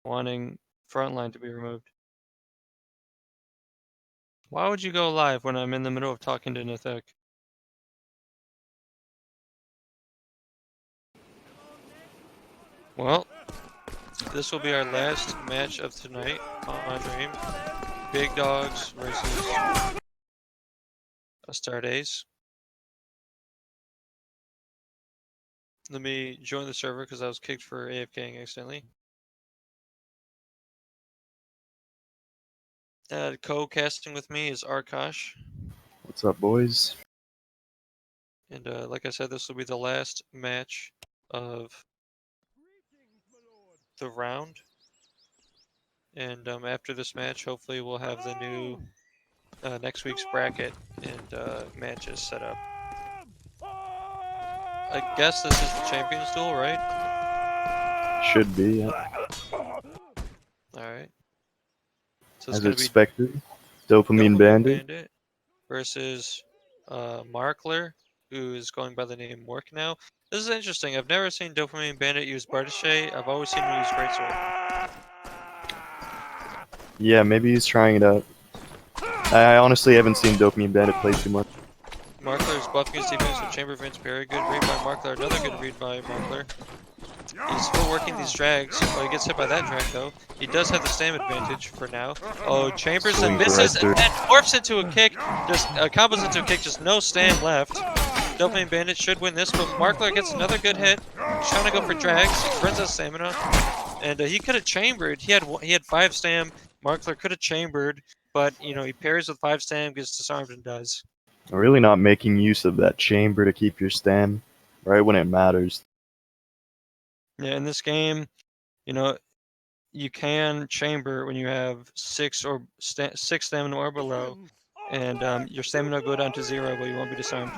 Wanting frontline to be removed. Why would you go live when I'm in the middle of talking to Nithek? Well, this will be our last match of tonight on stream. Big Dogs versus Astartes. Let me join the server because I was kicked for AFKing accidentally. Co-casting with me is Arkosh. What's up, boys? And like I said, this will be the last match of the round. And after this match, hopefully we'll have the new next week's bracket and matches set up. I guess this is the Champions Duel, right? Should be, yeah. Alright. So it's As gonna expected, Dopamine Bandit versus Markler, who is going by the name Mork now. This is interesting. I've never seen Dopamine Bandit use Bardache. I've always seen him use Greatsword. Yeah, maybe he's trying it out. I honestly haven't seen Dopamine Bandit play too much. Markler is buffing his defense with Chamber Vince Perry. Good read by Markler. Another good read by Markler. He's still working these drags. Oh, he gets hit by that drag though. He does have the stamina advantage for now. Oh, Chambers and misses and morphs into a kick. Just combos into a kick. Just no stam left. Dopamine Bandit should win this, but Markler gets another good hit. He's trying to go for drags. He burns out stamina, and he could have chambered. He had 5 stam. Markler could have chambered, but you know he parries with 5 stam, gets disarmed and does. Really not making use of that chamber to keep your stam right when it matters. Yeah, in this game, you know, you can chamber when you have 6 stamina or below, and your stamina will go down to 0, but you won't be disarmed.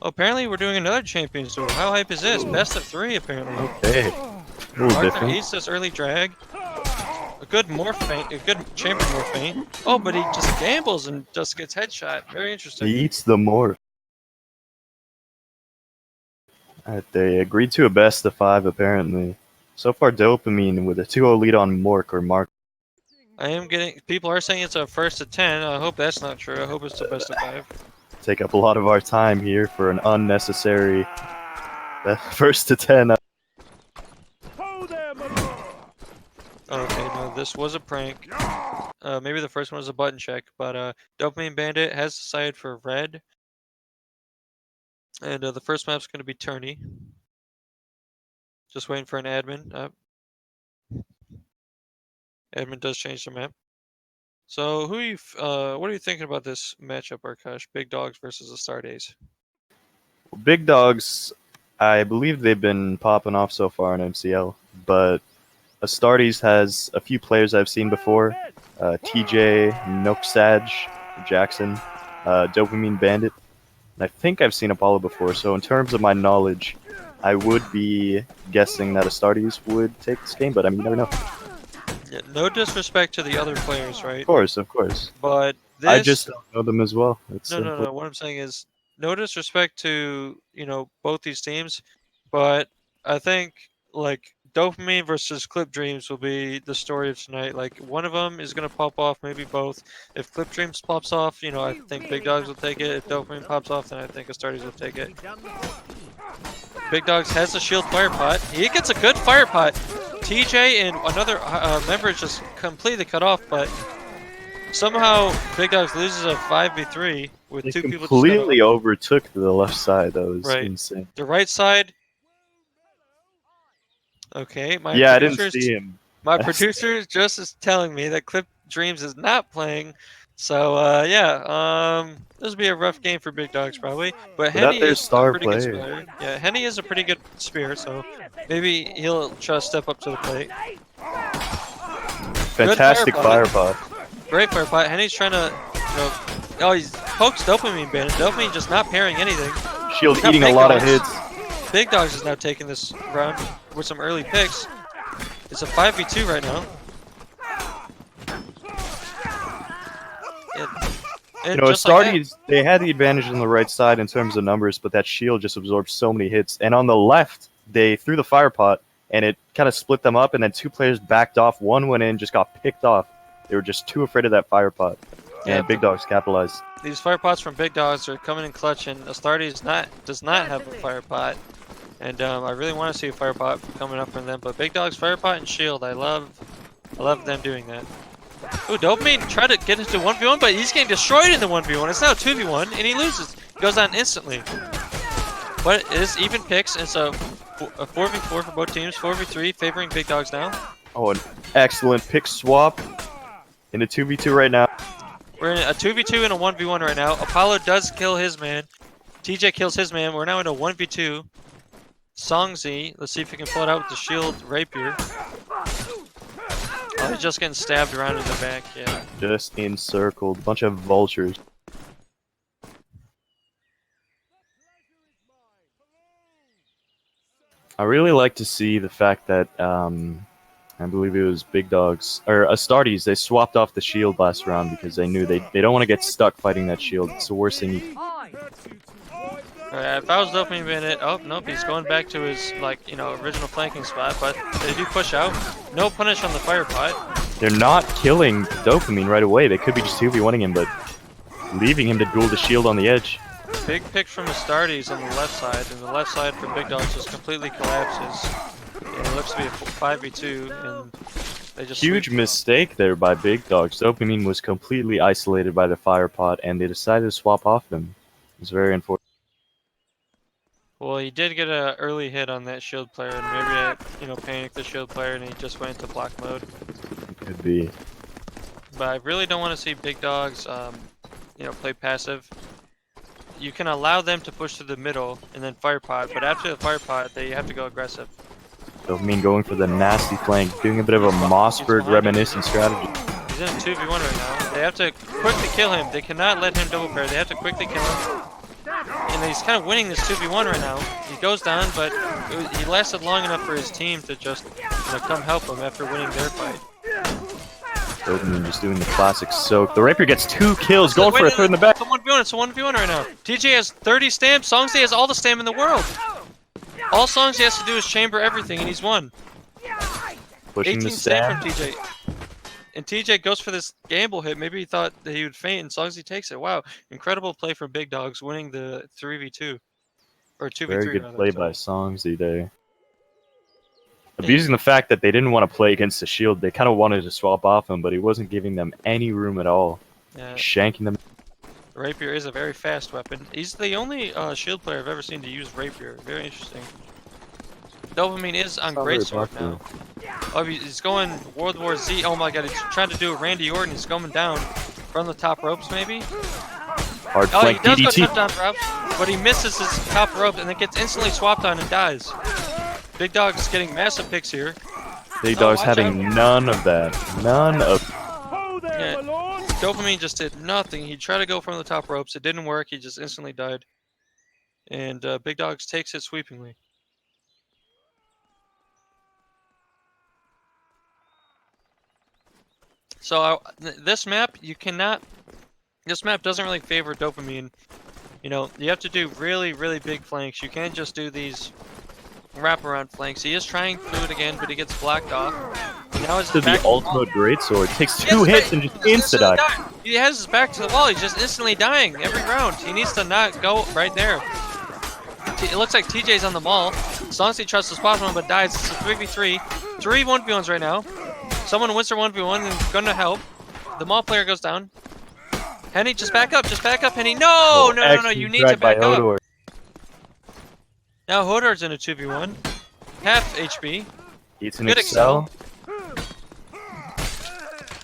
Oh, apparently we're doing another Champions Duel. How hype is this? Best of 3, apparently. Okay. Arthur eats this early drag. A good morph feint, a good chamber morph feint. Oh, but he just gambles and just gets headshot. Very interesting. He eats the morph. They agreed to a best of 5, apparently. So far, Dopamine with a 2-0 lead on Mork or Mark. I am getting... People are saying it's a first to 10. I hope that's not true. I hope it's a best of 5. Take up a lot of our time here for an unnecessary first to 10. Okay, no, this was a prank. Maybe the first one was a button check, but Dopamine Bandit has decided for red. And the first map's going to be Tourney. Just waiting for an admin. Admin does change the map. So who what are you thinking about this matchup, Arkosh? Big Dogs versus Astartes. Well, Big Dogs, I believe they've been popping off so far in MCL, but Astartes has a few players I've seen before. TJ, Noksaj, Jackson, Dopamine Bandit. And I think I've seen Apollo before, so in terms of my knowledge, I would be guessing that Astartes would take this game, but I mean, you never know. Yeah, no disrespect to the other players, right? Of course, of course. But this... I just don't know them as well. No. What I'm saying is, no disrespect to, you know, both these teams, but I think, like, Dopamine versus Clip Dreams will be the story of tonight. Like, one of them is going to pop off, maybe both. If Clip Dreams pops off, you know, I think Big Dogs will take it. If Dopamine pops off, then I think Astartes will take it. Big Dogs has a shield fire pot. He gets a good fire pot. TJ and another member is just completely cut off, but somehow Big Dogs loses a 5v3 with 2 people. Completely overtook the left side. That was insane. The right side. Okay, I didn't see him. My producer just is telling me that Clip Dreams is not playing. So this will be a rough game for Big Dogs probably. But Henny is a pretty good spear. Yeah, Henny is a pretty good spear, so maybe he'll try to step up to the plate. Fantastic fire pot. Great fire pot. Henny's trying to, you know, oh, he pokes Dopamine Bandit. Dopamine just not parrying anything. Shield eating a lot of hits. Big Dogs is now taking this round with some early picks. It's a 5v2 right now. You know, Astartes, they had the advantage on the right side in terms of numbers, but that shield just absorbed so many hits. And on the left, they threw the fire pot, and it kind of split them up, and then 2 players backed off. One went in, just got picked off. They were just too afraid of that fire pot. And Big Dogs capitalized. These fire pots from Big Dogs are coming in clutch, and Astartes does not have a fire pot. And I really want to see a fire pot coming up from them. But Big Dogs, fire pot, and shield, I love them doing that. Ooh, Dopamine tried to get into 1v1, but he's getting destroyed in the 1v1. It's now a 2v1, and he loses. He goes down instantly. But it is even picks, and it's a 4v4 for both teams. 4v3 favoring Big Dogs now. Oh, an excellent pick swap in a 2v2 right now. We're in a 2v2 and a 1v1 right now. Apollo does kill his man. TJ kills his man. We're now in a 1v2. Songzi, let's see if he can pull it out with the shield rapier. Oh, he's just getting stabbed around in the back, yeah. Just encircled. Bunch of vultures. I really like to see the fact that, I believe it was Big Dogs, or Astartes, they swapped off the shield last round because they knew they don't want to get stuck fighting that shield. It's the worst thing you... Alright, if I was Dopamine Bandit, oh, nope, he's going back to his, original flanking spot, but they do push out. No punish on the fire pot. They're not killing Dopamine right away. They could be just 2v1ing him, but leaving him to duel the shield on the edge. Big pick from Astartes on the left side, and the left side for Big Dogs just completely collapses. And it looks to be a 5v2, and they just huge mistake there by Big Dogs. Dopamine was completely isolated by the fire pot, and they decided to swap off him. It's very unfortunate. Well, he did get an early hit on that shield player, and maybe it, panicked the shield player, and he just went into block mode. Could be. But I really don't want to see Big Dogs, play passive. You can allow them to push to the middle and then fire pot, but after the fire pot, they have to go aggressive. Dopamine going for the nasty flank, doing a bit of a Mossberg reminiscent strategy. He's in a 2v1 right now. They have to quickly kill him. They cannot let him double pair. They have to quickly kill him. And he's kind of winning this 2v1 right now. He goes down, but he lasted long enough for his team to just come help him after winning their fight. Dopamine just doing the classic soak. The Rapier gets 2 kills, going for a third in the back. It's a 1v1 right now. TJ has 30 stamps. Songzi has all the stamp in the world. All Songzi has to do is chamber everything, and he's won. Pushing 18 the stamp from TJ. And TJ goes for this gamble hit. Maybe he thought that he would faint, and Songzi takes it. Wow, incredible play from Big Dogs, winning the 3v2. Or 2v3. Very good play by Songzi there. Abusing the fact that they didn't want to play against the shield. They kind of wanted to swap off him, but he wasn't giving them any room at all. Yeah. Shanking them. Rapier is a very fast weapon. He's the only shield player I've ever seen to use Rapier. Very interesting. Dopamine is on Greatsword now. Oh, he's going World War Z. Oh my god, he's trying to do a Randy Orton. He's coming down from the top ropes, maybe? Hard flank he does DDT. go top ropes, but he misses his top rope and then gets instantly swapped on and dies. Big Dog's getting massive picks here. Big Dog's having none of that. None of... Yeah. Dopamine just did nothing. He tried to go from the top ropes. It didn't work. He just instantly died. And Big Dogs takes it sweepingly. So this map, you cannot... This map doesn't really favor Dopamine. You have to do really, really big flanks. You can't just do these wraparound flanks. He is trying to do it again, but he gets blocked off. Now his the ultimate greatsword takes 2 hits and just insta-die. He has his back to the wall. He's just instantly dying every round. He needs to not go right there. It looks like TJ's on the mall. Songzi tries to spot him, but dies. It's a 3v3. 3 1v1s right now. Someone wins their 1v1 and is going to help. The mall player goes down. Henny, just back up, Henny. No, no, you need to back up. Now Hodor's in a 2v1. Half HP. Eats an Excel.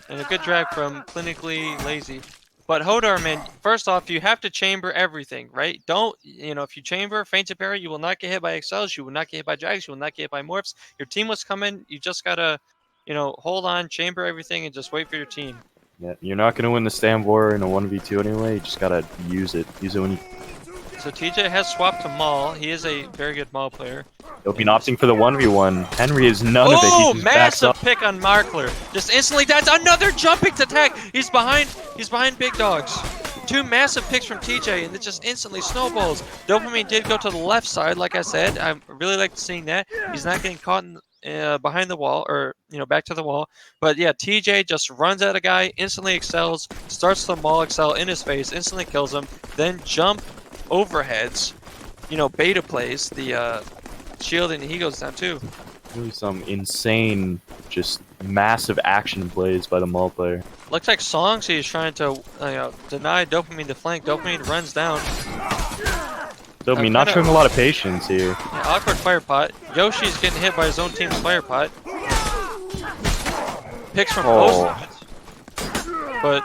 And a good drag from Clinically Lazy. But Hodor, man, first off, you have to chamber everything, right? Don't, if you chamber, feint to parry, you will not get hit by Excels, you will not get hit by drags, you will not get hit by morphs. Your team was coming, you just gotta, hold on, chamber everything, and just wait for your team. Yeah, you're not gonna win the Stam War in a 1v2 anyway, you just gotta use it. Use it when you... So TJ has swapped to Maul. He is a very good Maul player. Dopamine opting for the 1v1. Henry is none of it. He Oh, just backs massive up. pick on Markler. Just instantly dies. Another jumping attack. He's behind Big Dogs. 2 massive picks from TJ, and it just instantly snowballs. Dopamine did go to the left side, like I said. I really liked seeing that. He's not getting caught behind the wall, or back to the wall. But yeah, TJ just runs at a guy, instantly excels, starts the Maul excel in his face, instantly kills him, then jump overheads. Beta plays the shield, and he goes down too. Really some insane, just massive action plays by the Maul player. Looks like Songzy is trying to deny Dopamine the flank. Dopamine runs down. Dopamine not showing a lot of patience here. Yeah, awkward fire pot. Yoshi's getting hit by his own team's fire pot. Picks from both sides. But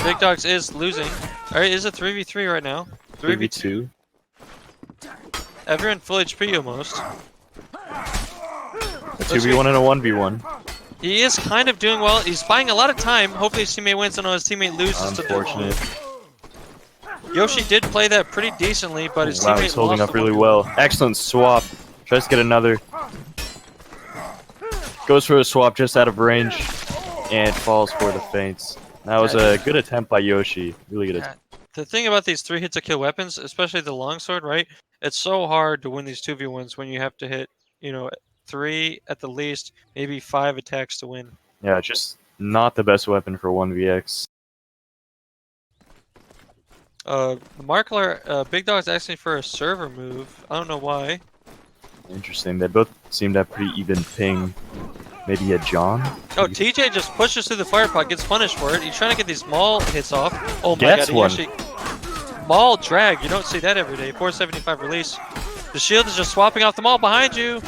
Big Dogs is losing. Alright, is a 3v3 right now. 3v2. Everyone full HP almost. A 2v1 and a 1v1. He is kind of doing well. He's buying a lot of time. Hopefully his teammate wins and his teammate loses. Unfortunate. Yoshi did play that pretty decently, but his Wow, teammate he's holding lost up really well. Excellent swap. Tries to get another. Goes for a swap just out of range. And falls for the feints. That was a good attempt by Yoshi. Really good attempt. The thing about these 3 hit to kill weapons, especially the longsword, right? It's so hard to win these 2v1s when you have to hit, 3 at the least, maybe 5 attacks to win. Yeah, just not the best weapon for 1vx. Markler, Big Dog's asking for a server move. I don't know why. Interesting. They both seem to have pretty even ping. Maybe a John? Oh, TJ just pushes through the fire pot, gets punished for it. He's trying to get these Maul hits off. Oh my Gets god, he actually... Maul drag, you don't see that every day. 475 release. The shield is just swapping off the Maul behind you.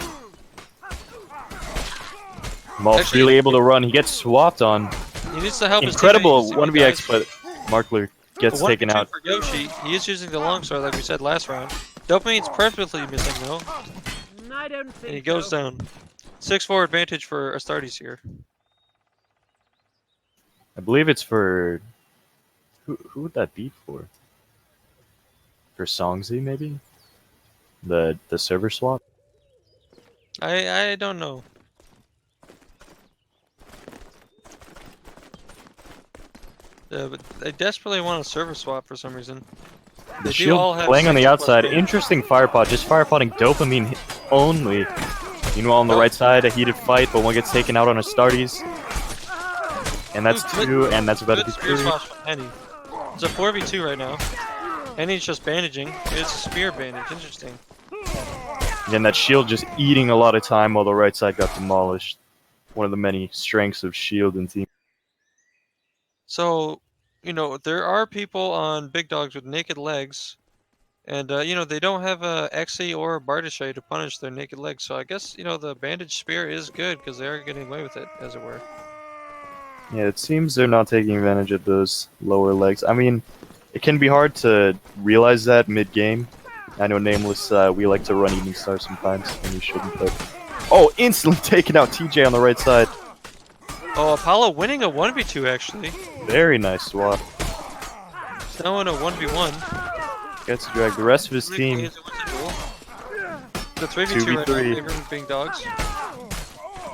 Maul's really able to run. He gets swapped on. He needs to help Incredible his teammate. 1vx, but Markler gets taken out. For Yoshi, he is using the longsword like we said last round. Dopamine's perfectly missing though. And he goes down. 6-4 advantage for Astartes here. I believe it's for... Who would that be for? For Songzy, maybe? The server swap? I don't know. But they desperately want a server swap for some reason. The shield playing on the outside. Interesting firepot. Just firepotting Dopamine only. Meanwhile, on the right side, a heated fight, but one gets taken out on Astartes. And that's 2, and that's about to be 3. It's a 4v2 right now. Henny's just bandaging. It's a spear bandage. Interesting. Again, that shield just eating a lot of time while the right side got demolished. One of the many strengths of shield and team. So, there are people on Big Dogs with naked legs. And, they don't have a Xe or a Bartishay to punish their naked legs. So I guess, the bandage spear is good because they are getting away with it, as it were. Yeah, it seems they're not taking advantage of those lower legs. I mean, it can be hard to realize that mid-game. I know Nameless, we like to run Evening Star sometimes, and we shouldn't, but... Oh, instantly taking out TJ on the right side. Oh, Apollo winning a 1v2, actually. Very nice swap. He's now in a 1v1. Gets dragged. The rest of his team. The 3v2 right now, everyone being dogs.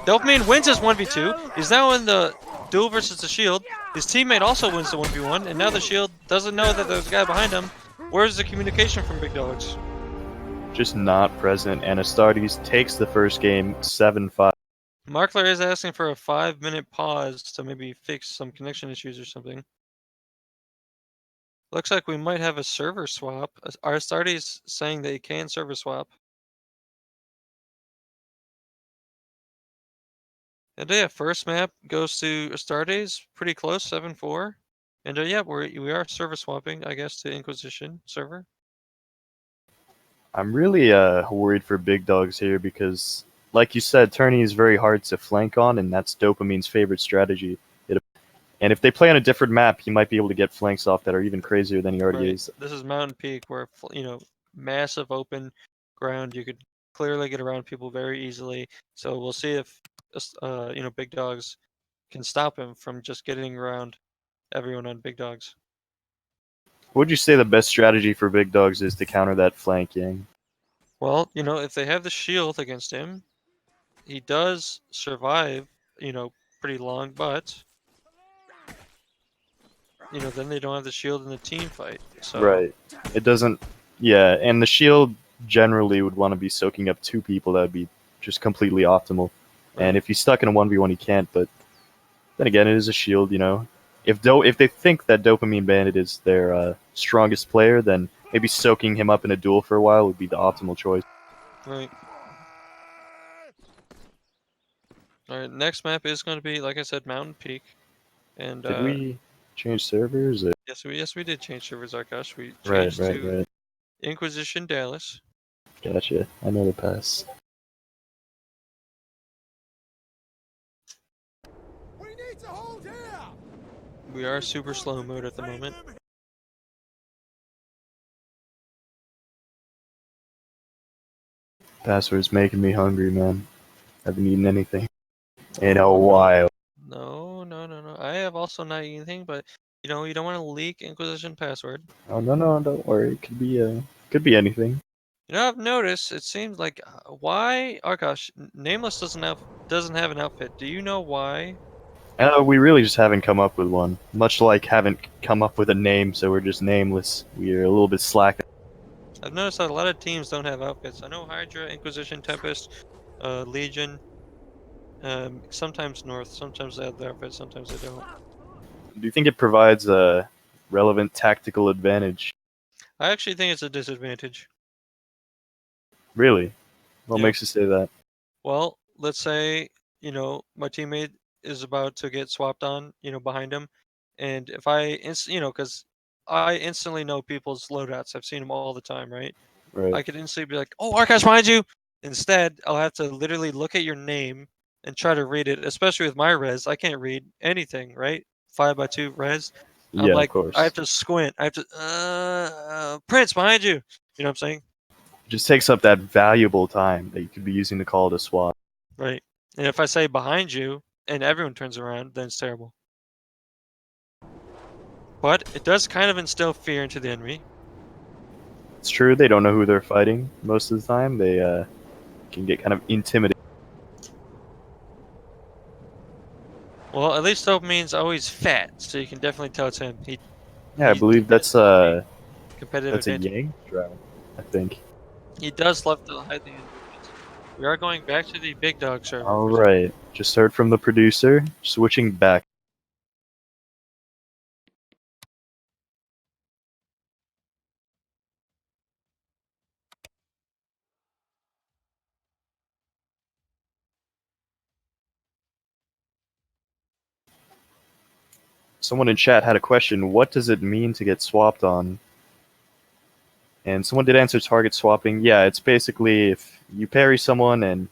Dopamine wins his 1v2. He's now in the duel versus the shield. His teammate also wins the 1v1, and now the shield doesn't know that there's a guy behind him. Where's the communication from Big Dogs? Just not present, and Astartes takes the first game 7-5. Markler is asking for a 5-minute pause to maybe fix some connection issues or something. Looks like we might have a server swap. Astartes saying that he can server swap. And yeah, first map goes to Astartes, pretty close, 7-4. And yeah, we are server swapping, I guess, to Inquisition server. I'm really worried for Big Dogs here because, like you said, tourney is very hard to flank on, and that's Dopamine's favorite strategy. And if they play on a different map, he might be able to get flanks off that are even crazier than he already is. This is Mountain Peak, where massive open ground. You could clearly get around people very easily. So we'll see if Big Dogs can stop him from just getting around everyone on Big Dogs. What would you say the best strategy for big dogs is to counter that flanking? Well, if they have the shield against him, he does survive, pretty long, but then they don't have the shield in the team fight. So, Right. It doesn't. Yeah, and the shield generally would want to be soaking up two people. That would be just completely optimal. And right. if he's stuck in a 1v1, he can't. But then again, it is a shield. If they think that Dopamine Bandit is their strongest player, then maybe soaking him up in a duel for a while would be the optimal choice. Right. All right. Next map is going to be, like I said, Mountain Peak, and Did we change servers? yes we did change servers, Arkosh. We Right, changed right, to right. Inquisition Dallas. Gotcha. I know the pass. We need to hold here. We are super slow mode at the moment. Password's making me hungry, man. I haven't eaten anything in a while. No, no, no, no. I have also not eaten anything, but you don't want to leak Inquisition password. Oh no, no, don't worry. It could be anything. I've noticed it seems like why Arkosh Nameless doesn't have an outfit. Do you know why? We really just haven't come up with one. Much like haven't come up with a name, so we're just nameless. We're a little bit slack. I've noticed that a lot of teams don't have outfits. I know Hydra, Inquisition, Tempest, Legion, sometimes North, sometimes they have the outfit, sometimes they don't. Do you think it provides a relevant tactical advantage? I actually think it's a disadvantage. Really? What Yep. makes you say that? Well, let's say, my teammate is about to get swapped on, behind him. And if because I instantly know people's loadouts. I've seen them all the time, right? Right. I could instantly be like, "Oh, Archives behind you!" Instead, I'll have to literally look at your name and try to read it, especially with my res. I can't read anything, right? 5x2 res. I'm Yeah, of like, I have course. to squint. I have to, Prince behind you. You know what I'm saying? It just takes up that valuable time that you could be using to call it a swap. Right. And if I say behind you and everyone turns around, then it's terrible. But it does kind of instill fear into the enemy. It's true, they don't know who they're fighting most of the time. They can get kind of intimidated. Well, at least Hope means always fat, so you can definitely tell it's him. Yeah, I He believe has that's a competitive that's a advantage. Yang drown, I think. He does love to hide the individuals. We are going back to the big dog server All for right, just heard from the producer. Switching back. Someone in chat had a question. What does it mean to get swapped on? And someone did answer target swapping. Yeah, it's basically if you parry someone and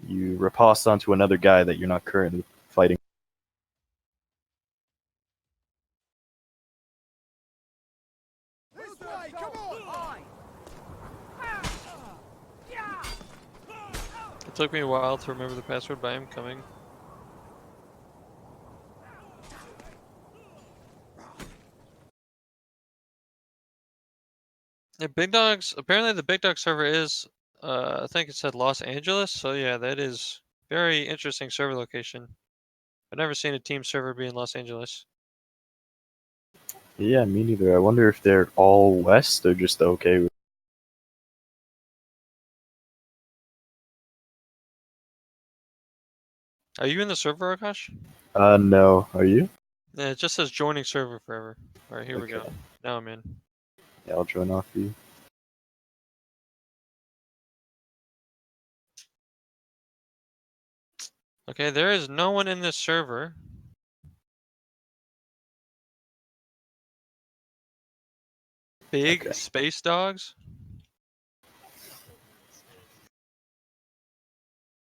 you riposte onto another guy that you're not currently fighting. This way, come on. It took me a while to remember the password, but I am coming. Yeah, Big Dogs. Apparently, the Big Dog server is, I think it said Los Angeles. So yeah, that is very interesting server location. I've never seen a team server be in Los Angeles. Yeah, me neither. I wonder if they're all west or just okay with. Are you in the server, Akash? No. Are you? Yeah, it just says joining server forever. All right, here we go. Okay. Now I'm in. Yeah, I'll join off you. Okay, there is no one in this server. Big Okay. space dogs.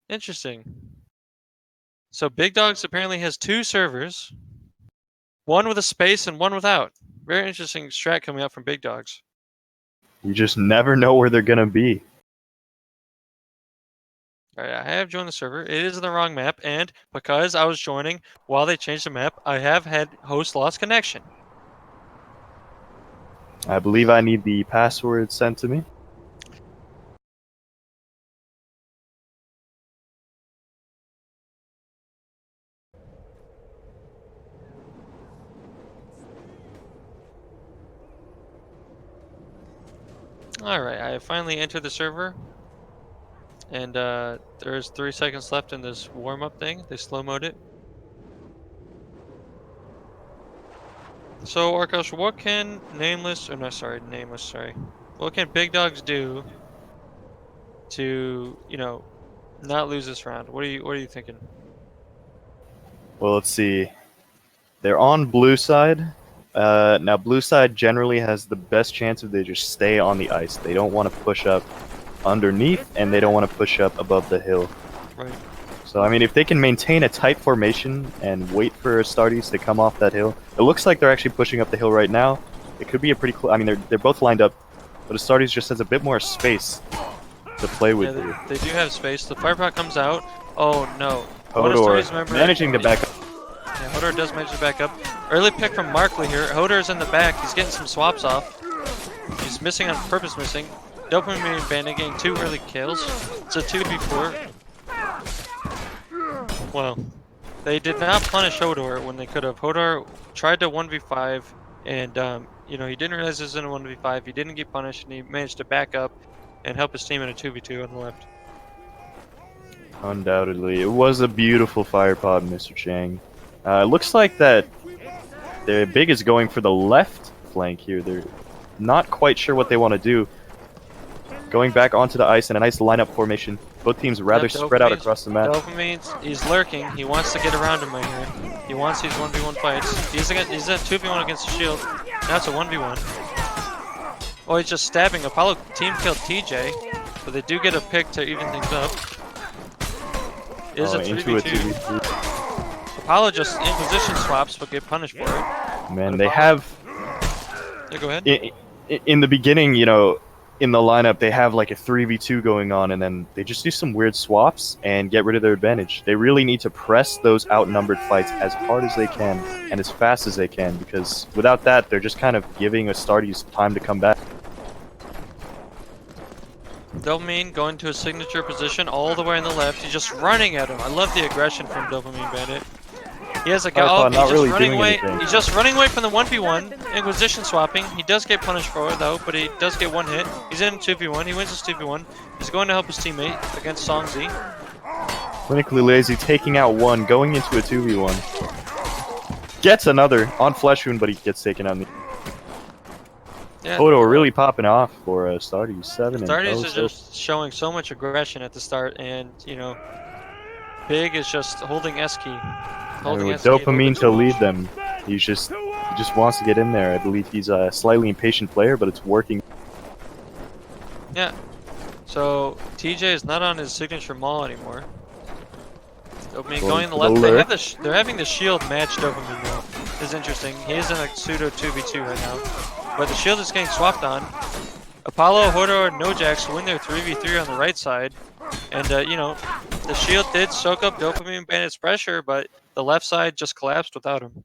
Interesting. So Big Dogs apparently has two servers, one with a space and one without. Very interesting strat coming out from Big Dogs. You just never know where they're gonna be. All right, I have joined the server. It is the wrong map, and because I was joining while they changed the map, I have had host lost connection. I believe I need the password sent to me. Alright, I finally entered the server. And there's 3 seconds left in this warm-up thing. They slow-mode it. So, Arkosh, what can nameless, sorry. What can big dogs do to, not lose this round? What are you thinking? Well, let's see. They're on blue side. Now, blue side generally has the best chance if they just stay on the ice. They don't want to push up underneath, and they don't want to push up above the hill. Right. So, I mean, if they can maintain a tight formation and wait for Astartes to come off that hill, it looks like they're actually pushing up the hill right now. It could be a pretty close. I mean, they're both lined up, but Astartes just has a bit more space to play with Yeah, here. they do have space. The firepot comes out. Oh no. Hodor managing to back up. Yeah, Hodor does manage to back up. Early pick from Markley here. Hodor's in the back. He's getting some swaps off. He's missing on purpose missing. Dopamine Bandit getting 2 early kills. It's a 2v4. Well, they did not punish Hodor when they could have. Hodor tried to 1v5 and he didn't realize it was in a 1v5. He didn't get punished and he managed to back up and help his team in a 2v2 on the left. Undoubtedly. It was a beautiful fire pod, Mr. Chang. It looks like that the big is going for the left flank here. They're not quite sure what they want to do. Going back onto the ice in a nice lineup formation. Both teams rather spread out across the map. He's lurking. He wants to get around him right here. He wants these 1v1 fights. He's a 2v1 against the shield. Now it's a 1v1. Oh, he's just stabbing. Apollo team killed TJ, but they do get a pick to even things up. It is a 3v2. Apollo just in position swaps, but get punished for it. Man, they have... Yeah, go ahead. In the beginning, in the lineup, they have like a 3v2 going on, and then they just do some weird swaps and get rid of their advantage. They really need to press those outnumbered fights as hard as they can and as fast as they can, because without that, they're just kind of giving Astartes time to come back. Dopamine going to a signature position all the way on the left. He's just running at him. I love the aggression from Dopamine Bandit. He has a guy. Oh, he's just running away. He's just running away from the 1v1. Inquisition swapping. He does get punished for it though, but he does get 1 hit. He's in 2v1. He wins his 2v1. He's going to help his teammate against Songzi. Clinically lazy, taking out 1, going into a 2v1. Gets another on Flesh Wound, but he gets taken out. Yeah. Hodor really popping off for Astartes 7. Astartes is just showing so much aggression at the start, and Big is just holding S key. With Dopamine to lead them. He just wants to get in there. I believe he's a slightly impatient player, but it's working. Yeah. So TJ is not on his signature maul anymore. Dopamine going on the left. They're having the shield match Dopamine now. This is interesting. He is in a pseudo 2v2 right now. But the shield is getting swapped on. Apollo, Hodor, and Nojax win their 3v3 on the right side. And, the shield did soak up Dopamine Bandit's pressure, but the left side just collapsed without him.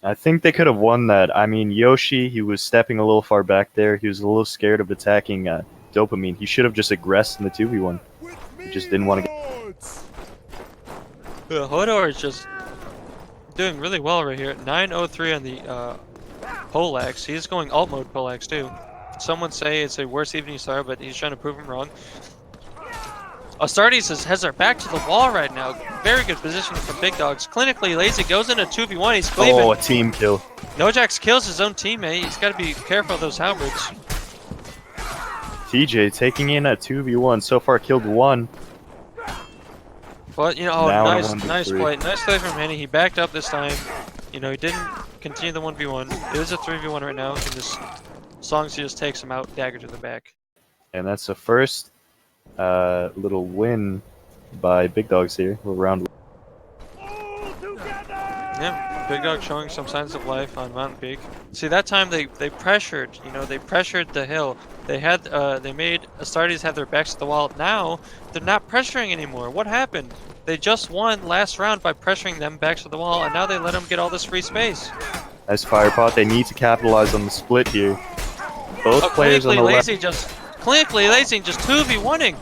I think they could have won that. I mean, Yoshi, he was stepping a little far back there. He was a little scared of attacking Dopamine. He should have just aggressed in the 2v1. He just didn't want to get... Hodor is just doing really well right here. 903 on the Poleaxe. He's going alt mode Poleaxe too. Some would say it's a worse evening star, but he's trying to prove him wrong. Astartes has their back to the wall right now. Very good position for Big Dogs. Clinically lazy goes into 2v1. He's cleaving. Oh, a team kill. Nojax kills his own teammate. He's got to be careful of those halberds. TJ taking in a 2v1. So far killed 1. But, nice play. Nice play from Henny. He backed up this time. He didn't continue the 1v1. It is a 3v1 right now. And this Songzi just takes him out. Dagger to the back. And that's the first little win by Big Dogs here. Little round. Yeah, Big Dog showing some signs of life on Mountain Peak. See, that time they pressured, they pressured the hill. They made Astartes have their backs to the wall. Now, they're not pressuring anymore. What happened? They just won last round by pressuring them back to the wall, and now they let them get all this free space. Nice fire pot. They need to capitalize on the split here. Both players on the left. Clinically lazy just 2v1ing.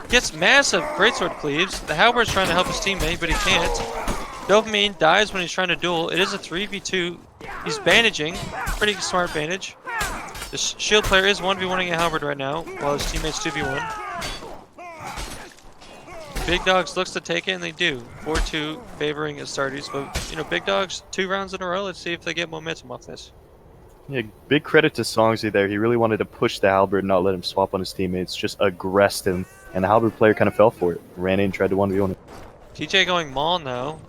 Gets massive greatsword cleaves. The halberd's trying to help his teammate, but he can't. Dopamine dies when he's trying to duel. It is a 3v2. He's bandaging. Pretty smart bandage. The shield player is 1v1ing a halberd right now, while his teammate's 2v1. Big Dogs looks to take it, and they do. 4-2 favoring Astartes, but you know, Big Dogs 2 rounds in a row. Let's see if they get momentum off this. Yeah, big credit to Songsy there. He really wanted to push the halberd and not let him swap on his teammates. Just aggressed him, and the halberd player kind of fell for it. Ran in, tried to 1v1 him. TJ going Maul now.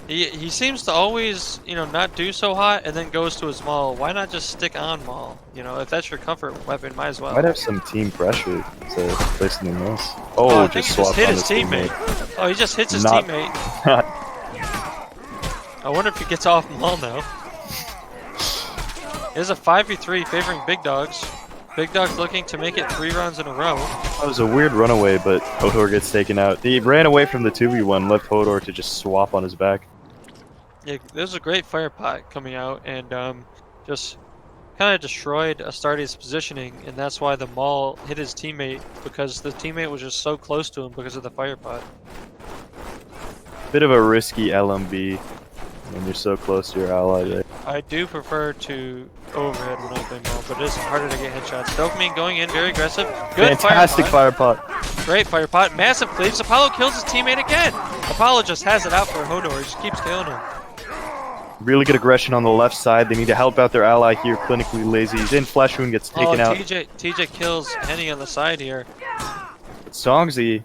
He seems to always, you know, not do so hot and then goes to his Maul. Why not just stick on Maul? You know, if that's your comfort weapon, might as well. Might have some team pressure to place him in this. Oh, just swapped hit on his teammate. Oh, he just hits his teammate. I wonder if he gets off Maul now. It is a 5v3 favoring Big Dogs. Big Dogs looking to make it 3 rounds in a row. That was a weird runaway, but Hodor gets taken out. He ran away from the 2v1, left Hodor to just swap on his back. Yeah, there's a great fire pot coming out, and just kind of destroyed Astartes' positioning, and that's why the Maul hit his teammate, because the teammate was just so close to him because of the fire pot. Bit of a risky LMB when you're so close to your ally there. I do prefer to overhead when I play Maul, but it is harder to get headshots. Dopamine going in, very aggressive. Good Fantastic fire pot. Great fire pot. Massive cleaves. Apollo kills his teammate again. Apollo just has it out for Hodor. He just keeps killing him. Really good aggression on the left side. They need to help out their ally here. Clinically lazy. He's in flesh wound, gets taken out. TJ kills Henny on the side here. Songsy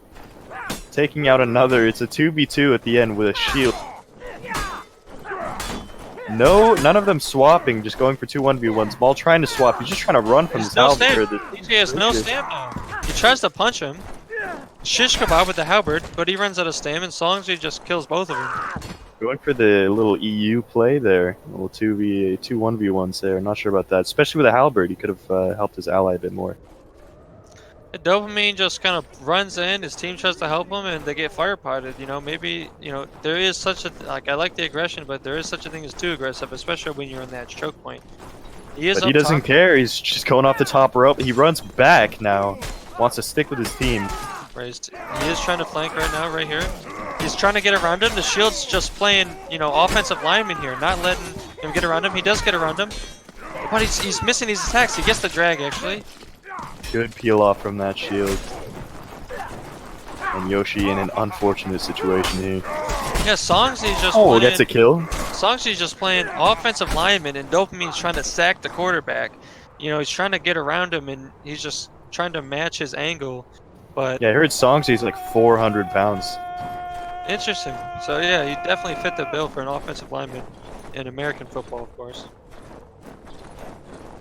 taking out another. It's a 2v2 at the end with a shield. No, none of them swapping, just going for 2 1v1s. Ball trying to swap. He's just trying to run from his halberd. TJ has no stamina. He tries to punch him. Shish kebab with the halberd, but he runs out of stamina, and Songsy just kills both of them. Going for the little EU play there. A little 2 1v1s there. Not sure about that. Especially with a halberd, he could have helped his ally a bit more. Dopamine just kind of runs in, his team tries to help him, and they get fire potted. You know, maybe, you know, there is such a, like, I like the aggression, but there is such a thing as too aggressive, especially when you're in that choke point. He doesn't care, he's just going off the top rope. He runs back now, wants to stick with his team. He is trying to flank right now, right here. He's trying to get around him. The shield's just playing, you know, offensive lineman here, not letting him get around him. He does get around him, but he's missing these attacks. He gets the drag, actually. Good peel off from that shield. And Yoshi in an unfortunate situation here. Yeah, Songsy's just gets a kill. Songsy's just playing offensive lineman, and Dopamine's trying to sack the quarterback. You know, he's trying to get around him, and he's just trying to match his angle. But yeah, I heard Songsy's like 400 pounds. Interesting. So yeah, he definitely fit the bill for an offensive lineman in American football, of course.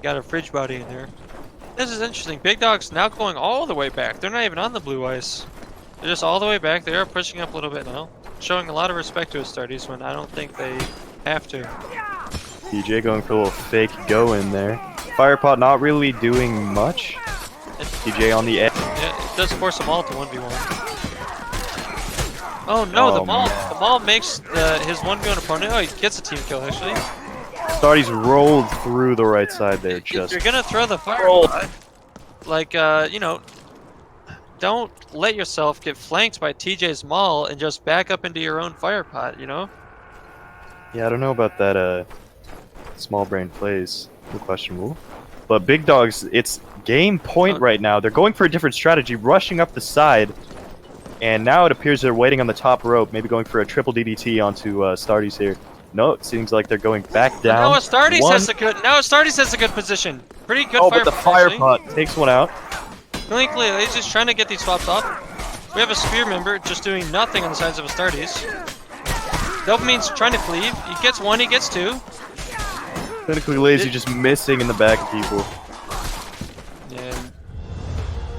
Got a fridge body in there. This is interesting. Big Dog's now going all the way back. They're not even on the blue ice. They're just all the way back. They are pushing up a little bit now. Showing a lot of respect to Astartes when I don't think they have to. TJ going for a little fake go in there. Firepot not really doing much. TJ on the edge. Yeah, it does force them all to 1v1. Oh no, the Maul makes his 1v1 opponent. Oh, he gets a team kill actually. Astartes rolled through the right side there. If you're gonna throw the fire, like you know, don't let yourself get flanked by TJ's Maul and just back up into your own fire pot. You know. Yeah, I don't know about that. Small brain plays. Questionable. But Big Dogs, it's game point right now. They're going for a different strategy, rushing up the side. And now it appears they're waiting on the top rope, maybe going for a triple DDT onto Astartes here. No, it seems like they're going back down. Now Astartes has a good position. Pretty good. Oh, but the fire pot takes one out. Clinically, he's just trying to get these swaps off. We have a spear member just doing nothing on the sides of Astartes. Dopamine's trying to cleave. He gets one, he gets two. Clinically lazy, just missing in the back of people. And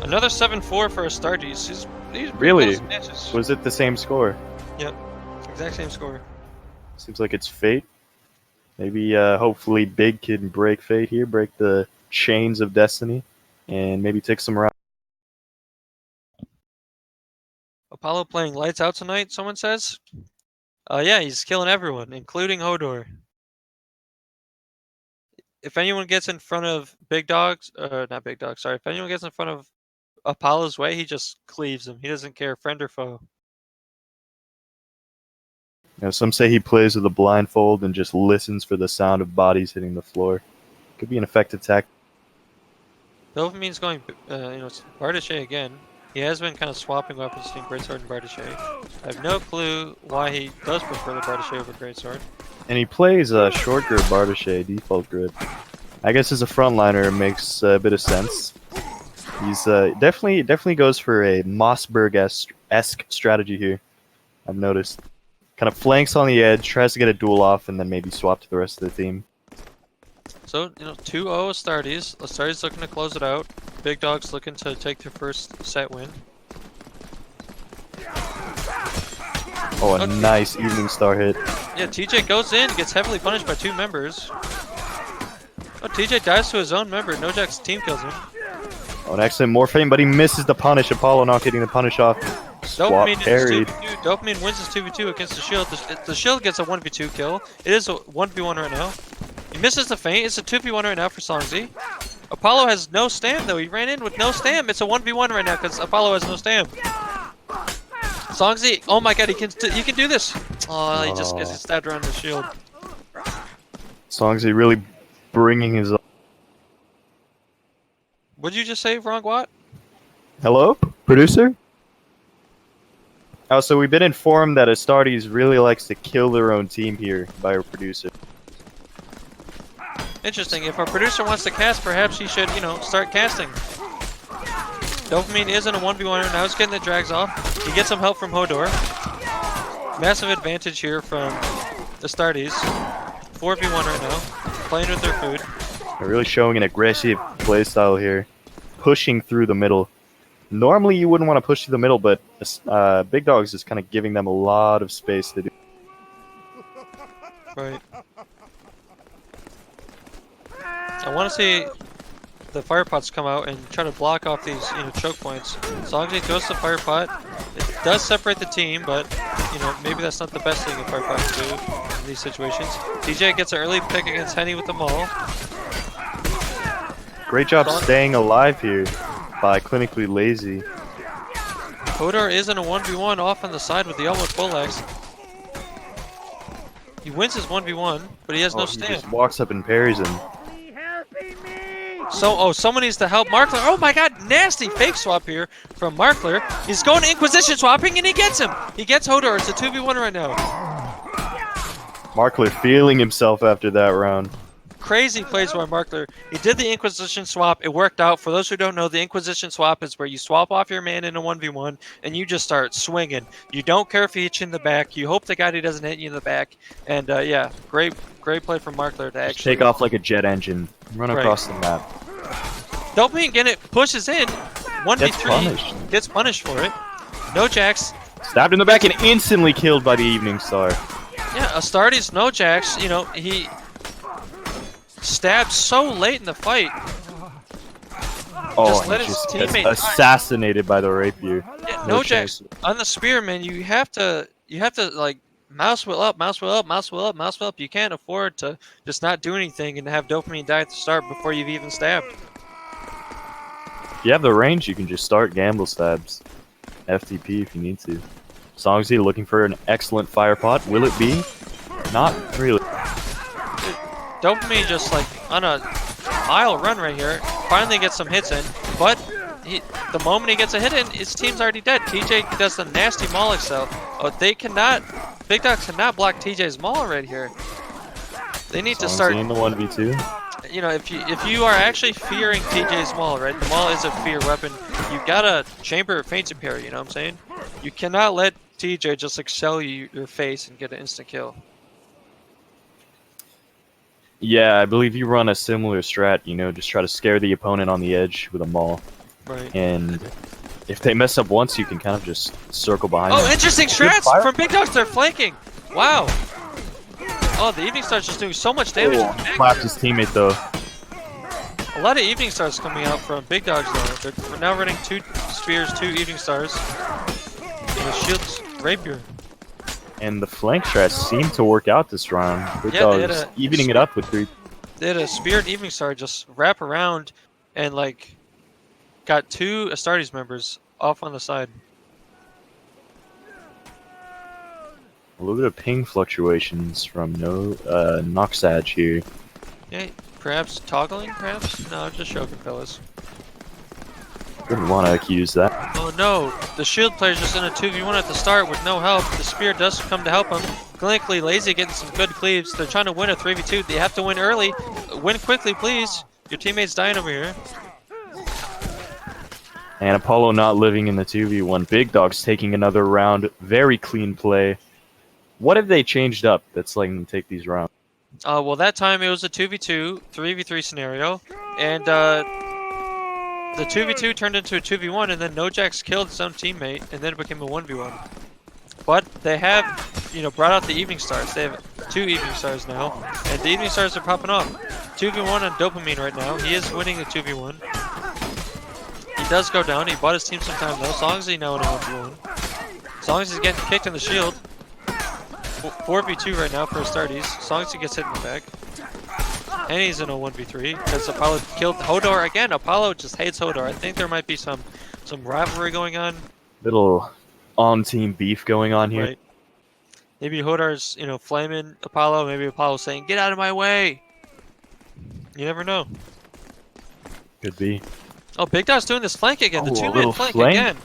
another 7-4 for Astartes. He's really? Was it the same score? Yep, exact same score. Seems like it's fate. Maybe, hopefully, Big can break fate here, break the chains of destiny, and maybe take some rounds. Apollo playing lights out tonight, someone says? Yeah, he's killing everyone, including Hodor. if anyone gets in front of Big Dogs, not Big Dogs, sorry, if anyone gets in front of Apollo's way, he just cleaves them. He doesn't care, friend or foe. Some say he plays with a blindfold and just listens for the sound of bodies hitting the floor. Could be an effective tactic. Dopamine's going, Bardache again. He has been kind of swapping weapons between Greatsword and Bardache. I have no clue why he does prefer the Bardache over Greatsword. And he plays a short grip Bardache, default grip. I guess as a frontliner, it makes a bit of sense. He's definitely goes for a Mossberg-esque strategy here, I've noticed. Kind of flanks on the edge, tries to get a duel off, and then maybe swap to the rest of the team. So, 2-0 Astartes. Astartes looking to close it out. Big Dogs looking to take their first set win. Oh, a nice Evening Star hit. Yeah, TJ goes in, gets heavily punished by 2 members. Oh, TJ dies to his own member. Nojack's team kills him. Oh, an excellent Morphine, but he misses the punish. Apollo not getting the punish off. Swap parried. Dopamine wins his 2v2 against the shield. The shield gets a 1v2 kill. It is a 1v1 right now. He misses the feint. It's a 2v1 right now for Songzi. Apollo has no stam though. He ran in with no stam. It's a 1v1 right now because Apollo has no stam. Songzi, oh my god, he can do this. Oh, he just gets stabbed around the shield. Songzi really bringing his. What'd you just say, Wrongwat? Hello, producer? Oh, so we've been informed that Astartes really likes to kill their own team here by our producer. Interesting. If our producer wants to cast, perhaps he should, start casting. Dopamine is in a 1v1 right now. He's getting the drags off. He gets some help from Hodor. Massive advantage here from Astartes. 4v1 right now. Playing with their food. They're really showing an aggressive playstyle here. Pushing through the middle. Normally you wouldn't want to push through the middle, but Big Dogs is kind of giving them a lot of space to do. Right. I want to see the fire pots come out and try to block off these, choke points. Songji goes to fire pot. It does separate the team, but maybe that's not the best thing a fire pot can do in these situations. DJ gets an early pick against Henny with the maul. Great job staying alive here by Clinically Lazy. Hodor is in a 1v1 off on the side with the almost bullets. He wins his 1v1, but he has no He stand. just walks up and parries him. So, someone needs to help Markler. Oh my god, nasty fake swap here from Markler. He's going to Inquisition swapping and he gets him. He gets Hodor. It's a 2v1 right now. Markler feeling himself after that round. Crazy plays by Markler. He did the Inquisition swap. It worked out. For those who don't know, the Inquisition swap is where you swap off your man in a 1v1 and you just start swinging. You don't care if he hits you in the back. You hope the guy doesn't hit you in the back. And yeah, great play from Markler to actually take off like a jet engine. Run across the map. Dopamine again, it pushes in. 1v3 gets punished for it. No jacks. Stabbed in the back and instantly killed by the Evening Star. Yeah, Astartes, no jacks. He stabbed so late in the fight. Oh, just let his teammate assassinated by the rapier. Yeah, no jacks on the spearman. You have to like mouse wheel up, mouse wheel up, mouse wheel up, mouse wheel up. You can't afford to just not do anything and have Dopamine die at the start before you've even stabbed. If you have the range, you can just start gamble stabs. FTP if you need to. Songzi looking for an excellent fire pot. Will it be? Not really. Dopamine just like on a mile run right here. Finally gets some hits in, but the moment he gets a hit in, his team's already dead. TJ does the nasty maul excel. Oh, Big Dogs cannot block TJ's maul right here. They need to start in the 1v2. If you are actually fearing TJ's maul, right? The maul is a fear weapon. You gotta chamber feint and parry. You know what I'm saying? You cannot let TJ just excel your face and get an instant kill. Yeah, I believe you run a similar strat, just try to scare the opponent on the edge with a maul. Right. And if they mess up once, you can kind of just circle behind them. Oh, interesting strats from Big Dogs. They're flanking. Wow. Oh, the Evening Star's just doing so much damage. Clapped his teammate, though. A lot of Evening Stars coming out from Big Dogs, though. They're now running 2 spears, 2 Evening Stars. And a shield's rapier. And the flank strats seem to work out this round. Big Dogs evening it up with 3. They had a Spirit Evening Star just wrap around and like got 2 Astartes members off on the side. A little bit of ping fluctuations from Noxage here. Yeah, perhaps toggling, perhaps? No, just joking, fellas. Wouldn't want to accuse that. Oh no, the shield player's just in a 2v1 at the start with no help. The spear does come to help him. Clinically lazy getting some good cleaves. They're trying to win a 3v2. They have to win early. Win quickly, please. Your teammate's dying over here. And Apollo not living in the 2v1. Big Dog's taking another round. Very clean play. What have they changed up that's letting them take these rounds? Well, that time it was a 2v2, 3v3 scenario. And the 2v2 turned into a 2v1, and then Nojax killed his own teammate, and then it became a 1v1. But they have, you know, brought out the Evening Stars. They have 2 Evening Stars now, and the Evening Stars are popping off. 2v1 on Dopamine right now. He is winning the 2v1. He does go down. He bought his team some time though. Songsy now in a 1v1. Songsy's getting kicked in the shield. 4v2 right now for Astartes. Songsy gets hit in the back. And he's in a 1v3 because Apollo killed Hodor again. Apollo just hates Hodor. I think there might be some rivalry going on. Little on-team beef going on here. Right. Maybe Hodor's, you know, flaming Apollo. Maybe Apollo's saying, "Get out of my way." You never know. Could be. Oh, Big Dog's doing this flank again. The Oh, a 2-man little flank flank? again.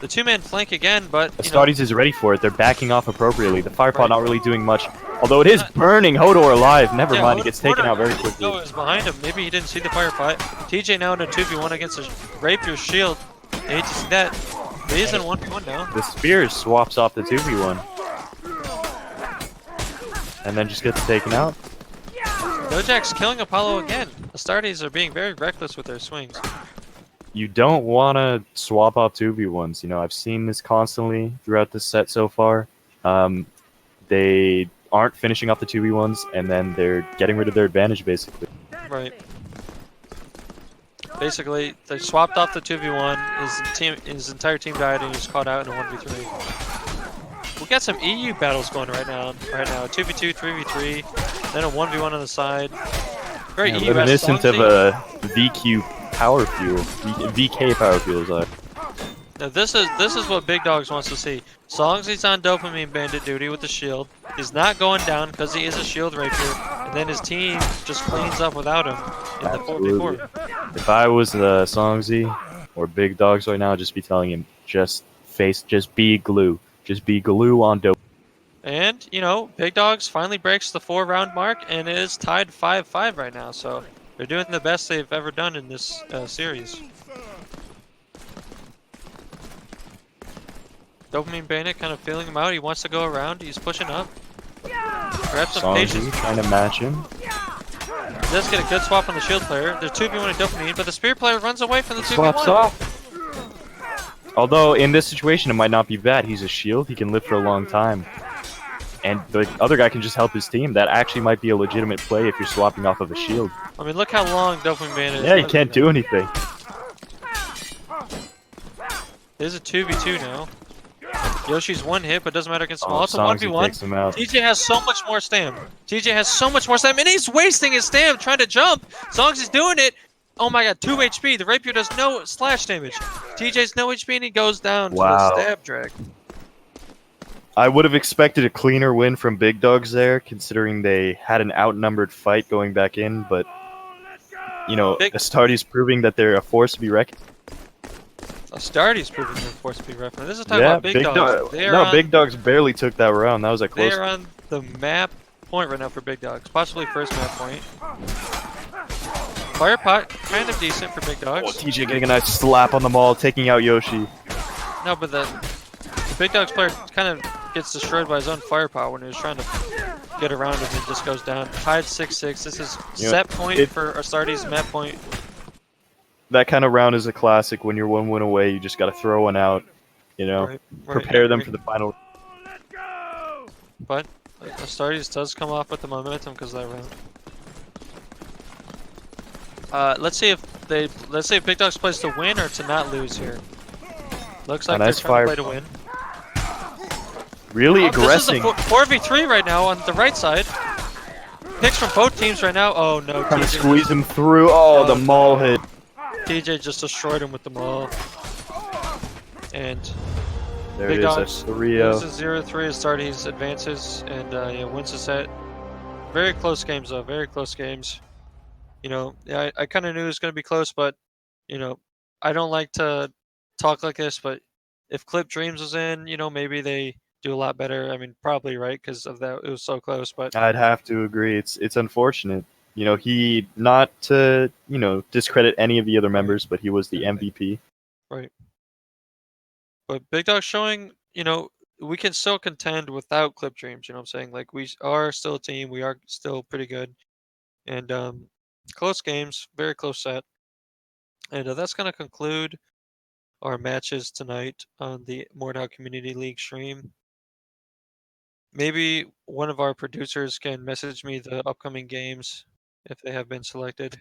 The 2-man flank again, but you know, Astartes is ready for it. They're backing off appropriately. The Firepot not really doing much. Although it is burning Hodor alive. Never yeah, mind, he gets taken Hodor- out very quickly. No, it was behind him. Maybe he didn't see the fire pot. TJ now in a 2v1 against a Rapier shield. I hate to see that. But he's in 1v1 now. The spear swaps off the 2v1. And then just gets taken out. Nojax killing Apollo again. Astartes are being very reckless with their swings. You don't want to swap off 2v1s. You know, I've seen this constantly throughout this set so far. They aren't finishing off the 2v1s, and then they're getting rid of their advantage, basically. Right. Basically, they swapped off the 2v1. His entire team died, and he was caught out in a 1v3. We got some EU battles going right now. 2v2, 3v3, then a 1v1 on the side. Very EU. Reminiscent of a VQ power fuel, VK power fuel. Sorry. Now this is what Big Dogs wants to see. Songsy's on Dopamine Bandit duty with the shield. He's not going down because he is a shield rapier, and then his team just cleans up without him in Absolutely. the 4v4. If I was Songsy or Big Dogs right now, I'd just be telling him, just be glue. Just be glue on dope. And, you know, Big Dogs finally breaks the 4-round mark, and it is tied 5-5 right now, so they're doing the best they've ever done in this series. Dopamine Bandit kind of feeling him out. He wants to go around. He's pushing up. Grabs some patience. Songsy trying to match him. He does get a good swap on the shield player. There's 2v1 and Dopamine, but the spear player runs away from the 2v1. Swaps off. Although, in this situation, it might not be bad. He's a shield. He can live for a long time. And the other guy can just help his team. That actually might be a legitimate play if you're swapping off of a shield. I mean, look how long Dopamine Bandit is. Yeah, he can't do anything. There's a 2v2 now. Yoshi's one hit, but doesn't matter against small. Oh, It's a Songsy 1v1. takes him out. TJ has so much more stam. TJ has so much more stam, and he's wasting his stam trying to jump. Songsy's doing it. Oh my god, 2 HP. The rapier does no slash damage. TJ's no HP, and he goes down Wow. to the stab drag. I would have expected a cleaner win from Big Dogs there, considering they had an outnumbered fight going back in, but, you know, Astartes proving that they're a force to be reckoned. Astartes proving they're forced to be referenced. This is talking about Big Dogs. Big Dogs barely took that round. That was a close. They're on the map point right now for Big Dogs. Possibly first map point. Fire pot, kind of decent for Big Dogs. Oh, TJ getting a nice slap on the maul, taking out Yoshi. No, but the Big Dogs player kind of gets destroyed by his own fire pot when he was trying to get around him and just goes down. Tied 6-6. This is set point for Astartes, map point. That kind of round is a classic. When you're 1 win away, you just got to throw one out. You know, Right, prepare them for the final. But Astartes does come off with the momentum because of that round. Let's see if Big Dogs plays to win or to not lose here. Looks like nice they're trying to fire. play to win. Really Oh, aggressive. This is a 4v3 right now on the right side. picks from both teams right now. Oh no, Trying to TJ. squeeze him through. Oh, the maul hit. TJ just destroyed him with the maul. And There Big it is, Dogs a 3-0. loses 0-3 to start. He advances and yeah, wins the set. Very close games though. Very close games. Yeah, I kind of knew it was going to be close, but I don't like to talk like this. But if Clip Dreams was in, maybe they do a lot better. I mean, probably right because of that. It was so close. But I'd have to agree. It's unfortunate. He not to discredit any of the other members, but he was the MVP. right. But Big Dog showing, we can still contend without Clip Dreams. You know what I'm saying? Like we are still a team. We are still pretty good. And close games, very close set. And that's going to conclude our matches tonight on the Mordhau Community League stream. Maybe one of our producers can message me the upcoming games if they have been selected.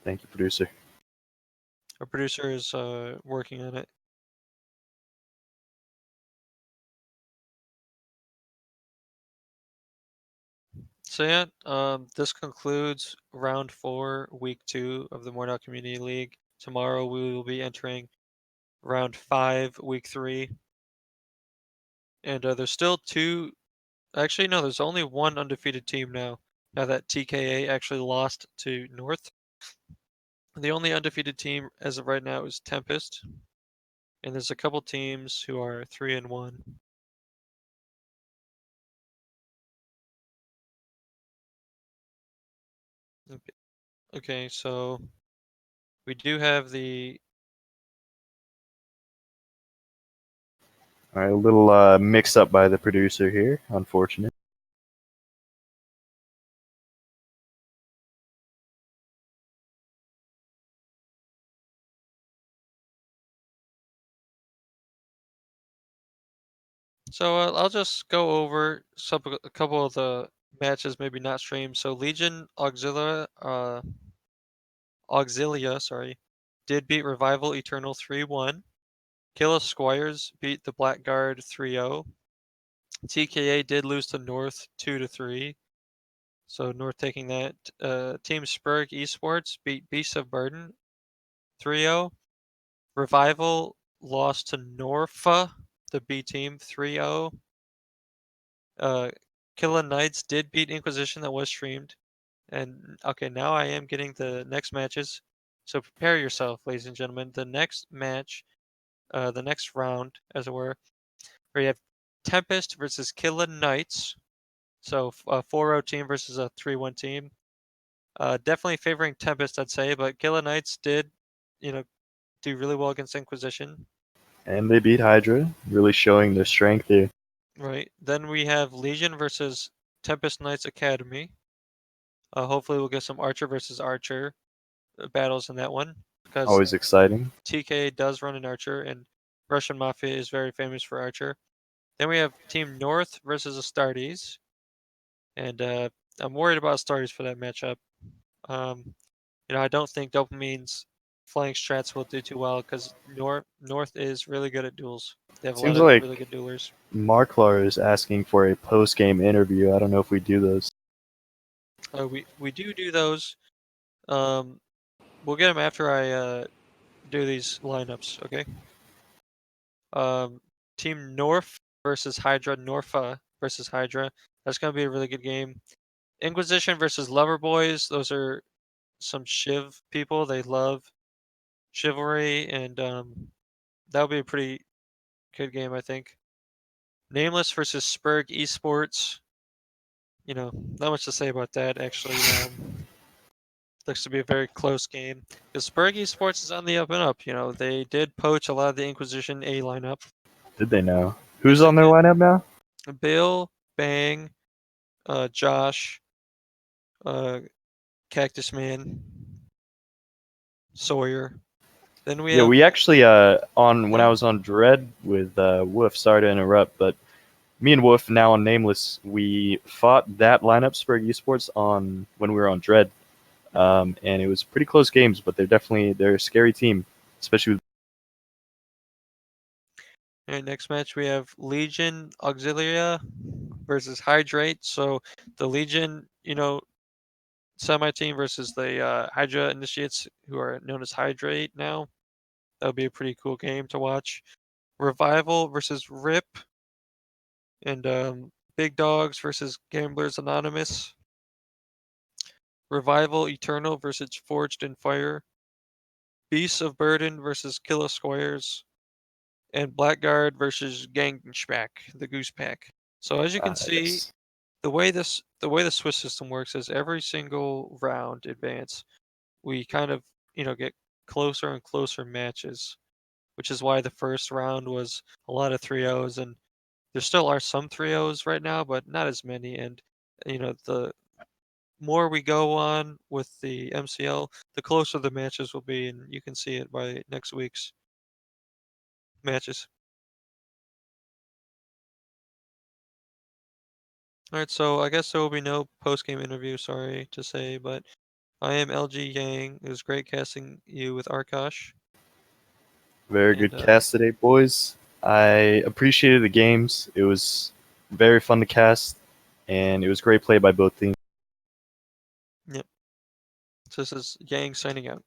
Thank you, producer. Our producer is working on it. So yeah, this concludes round 4, week 2 of the Mordhau Community League. Tomorrow we will be entering round 5, week 3. And there's still two. Actually, no, there's only one undefeated team now. Now that TKA actually lost to North. The only undefeated team as of right now is Tempest. And there's a couple teams who are 3-1. Okay, so we do have the. All right, a little mix up by the producer here. Unfortunate. So I'll just go over a couple of the matches, maybe not streamed. So Legion Auxilia, sorry, did beat Revival Eternal 3-1. Killa Squires beat the Blackguard 3-0. TKA did lose to North 2-3. So North taking that. Team Spurg Esports beat Beasts of Burden 3-0. Revival lost to Norfa, the B team 3-0. Killa Knights did beat Inquisition, that was streamed. And okay, now I am getting the next matches. So prepare yourself, ladies and gentlemen. The next match, the next round, as it were, where you have Tempest versus Killa Knights. So a 4-0 team versus a 3-1 team. Definitely favoring Tempest, I'd say, but Killa Knights did, do really well against Inquisition. And they beat Hydra, really showing their strength here. Right. Then we have Legion versus Tempest Knights Academy. Hopefully we'll get some Archer versus Archer battles in that one because Always exciting. TK does run an Archer and Russian Mafia is very famous for Archer. Then we have Team North versus Astartes. And I'm worried about Astartes for that matchup. I don't think Dopamine's flying strats will do too well because North is really good at duels. They have a lot Seems of like really good duelers. Marklar is asking for a post-game interview. I don't know if we do those. We do those. We'll get them after I do these lineups. Okay. Team North versus Hydra. Norfa versus Hydra. That's gonna be a really good game. Inquisition versus Lover Boys. Those are some Shiv people. They love chivalry, and that'll be a pretty good game, I think. Nameless versus Spurg Esports. Not much to say about that, actually. Looks to be a very close game. Because Spurg Esports is on the up and up. They did poach a lot of the Inquisition A lineup. Did they know? Who's on their lineup now? Bill, Bang, Josh, Cactus Man, Sawyer. Then we Yeah, have we actually when Yeah. I was on Dread with Wolf, sorry to interrupt, but me and Wolf now on Nameless, we fought that lineup Spurg Esports on when we were on Dread, and it was pretty close games. But they're a scary team, especially with. Alright, next match we have Legion Auxilia versus Hydrate. So the Legion, semi-team versus the Hydra Initiates, who are known as Hydrate now. That would be a pretty cool game to watch. Revival versus Rip, and Big Dogs versus Gamblers Anonymous. Revival Eternal versus Forged in Fire. Beasts of Burden versus Killa Squares. And Blackguard versus Gang Schmack, the Goose Pack. So as you can see, Yes. the way the Swiss system works is every single round advance, we kind of get closer and closer matches, which is why the first round was a lot of 3-0s, and there still are some 3-0s right now, but not as many. And the more we go on with the MCL, the closer the matches will be, and you can see it by next week's matches. All right, so I guess there will be no post-game interview, sorry to say, but I am LG Yang. It was great casting you with Arkosh. Very And good cast today, boys. I appreciated the games. It was very fun to cast, and it was great play by both teams. yep. So this is Yang signing out.